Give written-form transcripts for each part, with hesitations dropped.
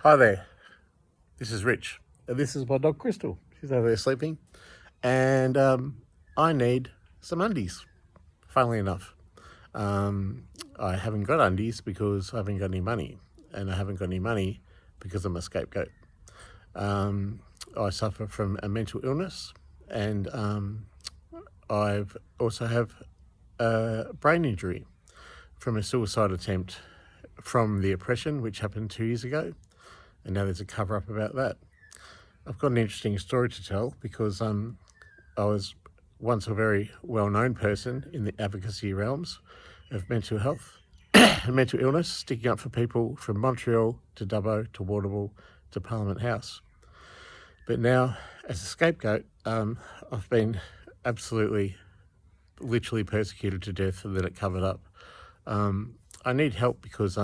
Hi there, this is Rich. This is my dog Crystal. She's over there sleeping. And I need some undies, funnily enough. I haven't got undies because I haven't got any money. And I haven't got any money because I'm a scapegoat. I suffer from a mental illness, and I've also have a brain injury from a suicide attempt from the oppression, which happened 2 years ago. And now there's a cover-up about that. I've got an interesting story to tell because I was once a very well-known person in the advocacy realms of mental health and mental illness, sticking up for people from Montreal to Dubbo to Warrnambool to Parliament House. But now, as a scapegoat, I've been absolutely, literally persecuted to death and then it covered up. I need help because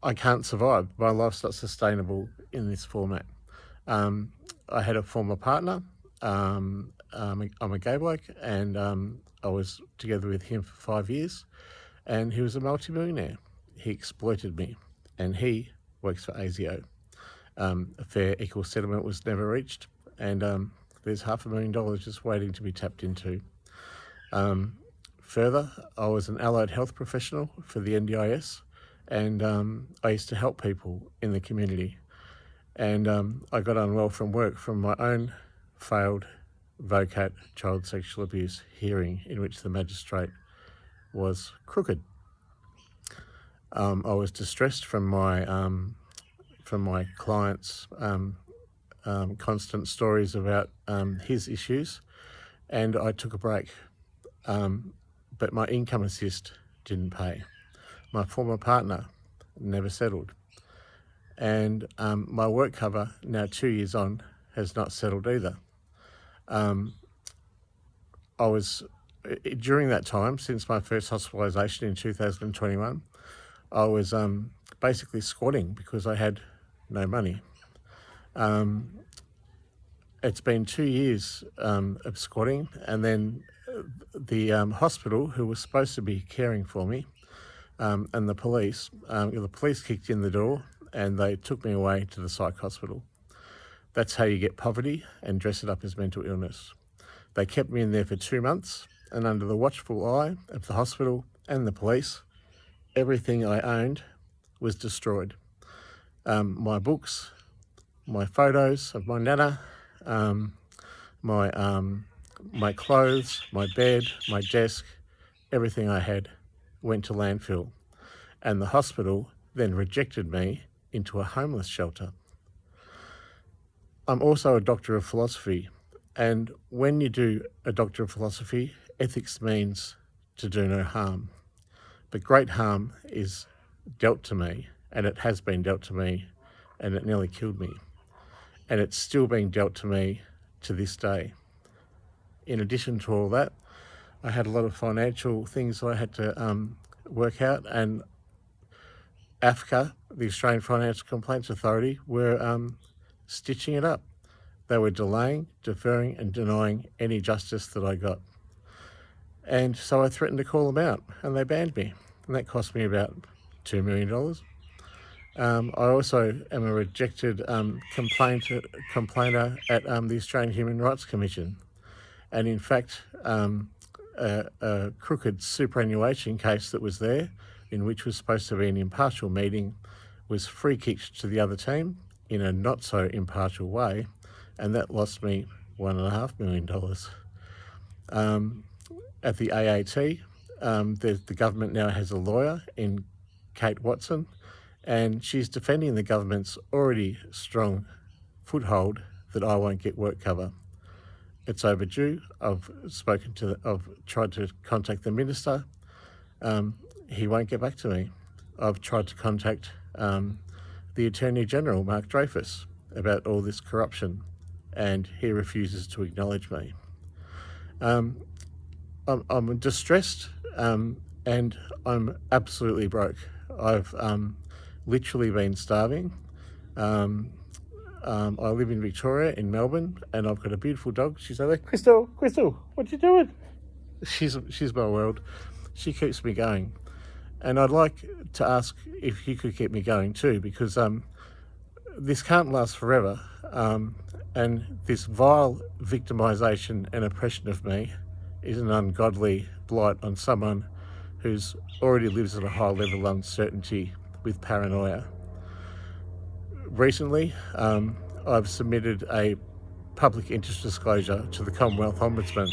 I can't survive. My life's not sustainable in this format. I had a former partner. I'm a gay bloke, and I was together with him for 5 years, and he was a multimillionaire. He exploited me, and he works for ASIO. A fair equal settlement was never reached, and there's $500,000 just waiting to be tapped into. Further, I was an allied health professional for the NDIS, and I used to help people in the community. And I got unwell from work from my own failed VOCAT child sexual abuse hearing, in which the magistrate was crooked. I was distressed from my client's constant stories about his issues, and I took a break. But my income assist didn't pay. My former partner never settled. And my work cover, now 2 years on, has not settled either. During that time, since my first hospitalisation in 2021, I was basically squatting because I had no money. It's been 2 years of squatting, and then the hospital, who was supposed to be caring for me, and the police kicked in the door and they took me away to the psych hospital. That's how you get poverty and dress it up as mental illness. They kept me in there for 2 months, and under the watchful eye of the hospital and the police, everything I owned was destroyed. My books, my photos of my nana, my clothes, my bed, my desk, everything I had went to landfill, and the hospital then rejected me into a homeless shelter. I'm also a doctor of philosophy, and when you do a doctor of philosophy, ethics means to do no harm. But great harm is dealt to me, and it has been dealt to me, and it nearly killed me. And it's still being dealt to me to this day. In addition to all that, I had a lot of financial things I had to work out, and AFCA, the Australian Financial Complaints Authority, were stitching it up. They were delaying, deferring and denying any justice that I got. And so I threatened to call them out, and they banned me, and that cost me about $2 million. I also am a rejected complainer at the Australian Human Rights Commission. And in fact, a crooked superannuation case that was there, in which was supposed to be an impartial meeting, was free kicked to the other team in a not so impartial way, and that lost me $1.5 million. At the AAT, the government now has a lawyer in Kate Watson, and she's defending the government's already strong foothold that I won't get work cover. It's overdue. I've tried to contact the minister. He won't get back to me. I've tried to contact the Attorney General, Mark Dreyfus, about all this corruption, and he refuses to acknowledge me. I'm distressed, and I'm absolutely broke. I've literally been starving. I live in Victoria, in Melbourne, and I've got a beautiful dog. She's over there. Crystal, what you doing? She's my world. She keeps me going. And I'd like to ask if you could keep me going too, because this can't last forever. And this vile victimisation and oppression of me is an ungodly blight on someone who's already lives at a high level of uncertainty with paranoia. Recently, I've submitted a public interest disclosure to the Commonwealth Ombudsman,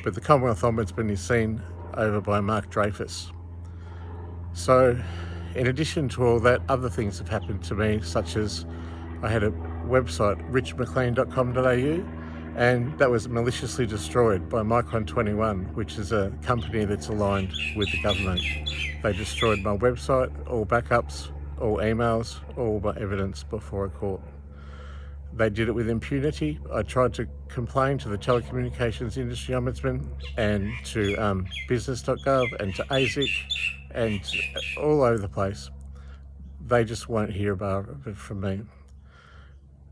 but the Commonwealth Ombudsman is seen over by Mark Dreyfus. So, in addition to all that, other things have happened to me, such as I had a website, richmclean.com.au, and that was maliciously destroyed by Micron21, which is a company that's aligned with the government. They destroyed my website, all backups, all emails, all my evidence before a court. They did it with impunity. I tried to complain to the Telecommunications Industry Ombudsman and to business.gov and to ASIC and all over the place. They just won't hear about it from me.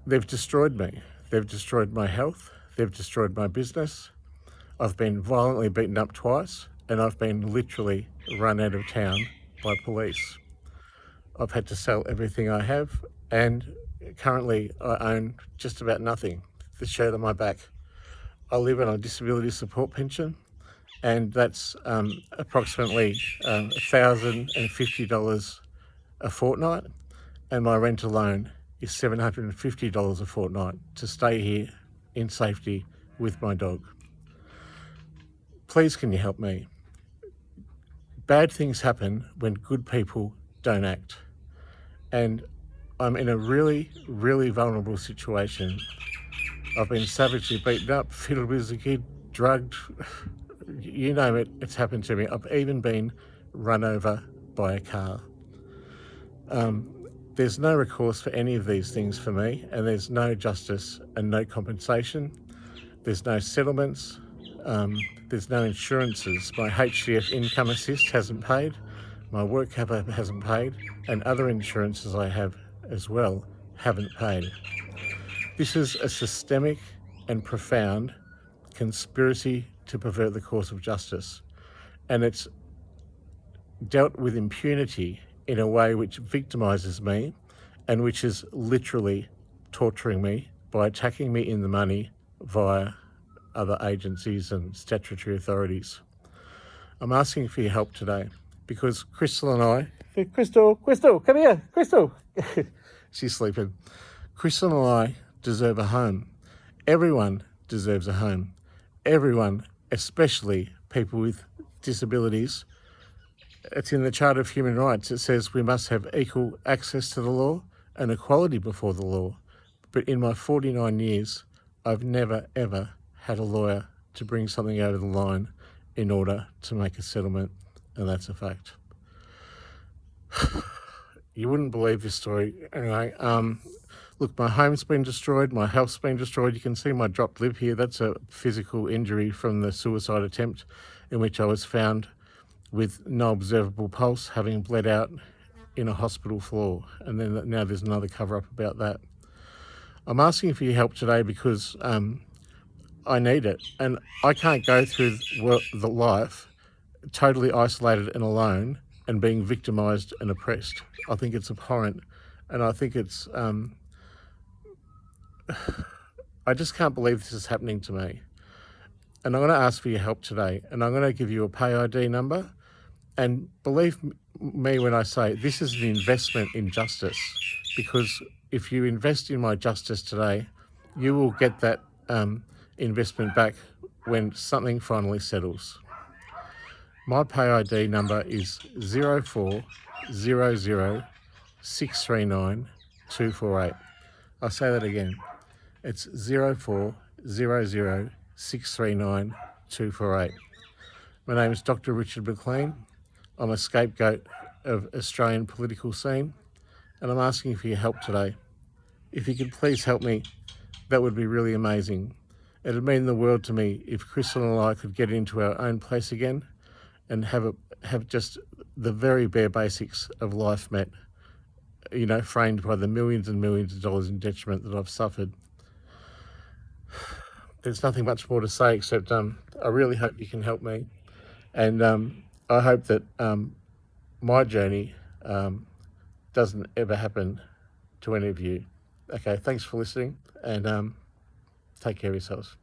They've destroyed me. They've destroyed my health. They've destroyed my business. I've been violently beaten up twice, and I've been literally run out of town by police. I've had to sell everything I have, and currently I own just about nothing. The shirt on my back. I live on a disability support pension, and that's approximately $1,050 a fortnight, and my rent alone is $750 a fortnight to stay here in safety with my dog. Please, can you help me? Bad things happen when good people don't act. And I'm in a really, really vulnerable situation. I've been savagely beaten up, fiddled with as a kid, drugged, you name it, it's happened to me. I've even been run over by a car. There's no recourse for any of these things for me, and there's no justice and no compensation. There's no settlements. There's no insurances. My HCF income assist hasn't paid. My work cover hasn't paid, and other insurances I have as well haven't paid. This is a systemic and profound conspiracy to pervert the course of justice, and it's dealt with impunity in a way which victimises me and which is literally torturing me by attacking me in the money via other agencies and statutory authorities. I'm asking for your help today because Crystal and I... Crystal, come here, Crystal. She's sleeping. Crystal and I deserve a home. Everyone deserves a home. Everyone, especially people with disabilities. It's in the Charter of Human Rights. It says we must have equal access to the law and equality before the law. But in my 49 years, I've never, ever had a lawyer to bring something over the line in order to make a settlement, and that's a fact. You wouldn't believe this story. Anyway, look, my home's been destroyed, my health's been destroyed. You can see my dropped lip here. That's a physical injury from the suicide attempt in which I was found with no observable pulse, having bled out in a hospital floor. And then now there's another cover-up about that. I'm asking for your help today because I need it. And I can't go through the life totally isolated and alone and being victimised and oppressed. I think it's abhorrent. And I think it's... I just can't believe this is happening to me. And I'm going to ask for your help today. And I'm going to give you a pay ID number. And believe me when I say this is an investment in justice, because if you invest in my justice today, you will get that investment back when something finally settles. My pay ID number is 0400639248. I'll say that again. It's 0400639248. My name is Dr. Richard McLean. I'm a scapegoat of Australian political scene, and I'm asking for your help today. If you could please help me, that would be really amazing. It'd mean the world to me if Crystal and I could get into our own place again and have just the very bare basics of life met, you know, framed by the millions and millions of dollars in detriment that I've suffered. There's nothing much more to say except I really hope you can help me. And I hope that my journey doesn't ever happen to any of you. Okay, thanks for listening, and take care of yourselves.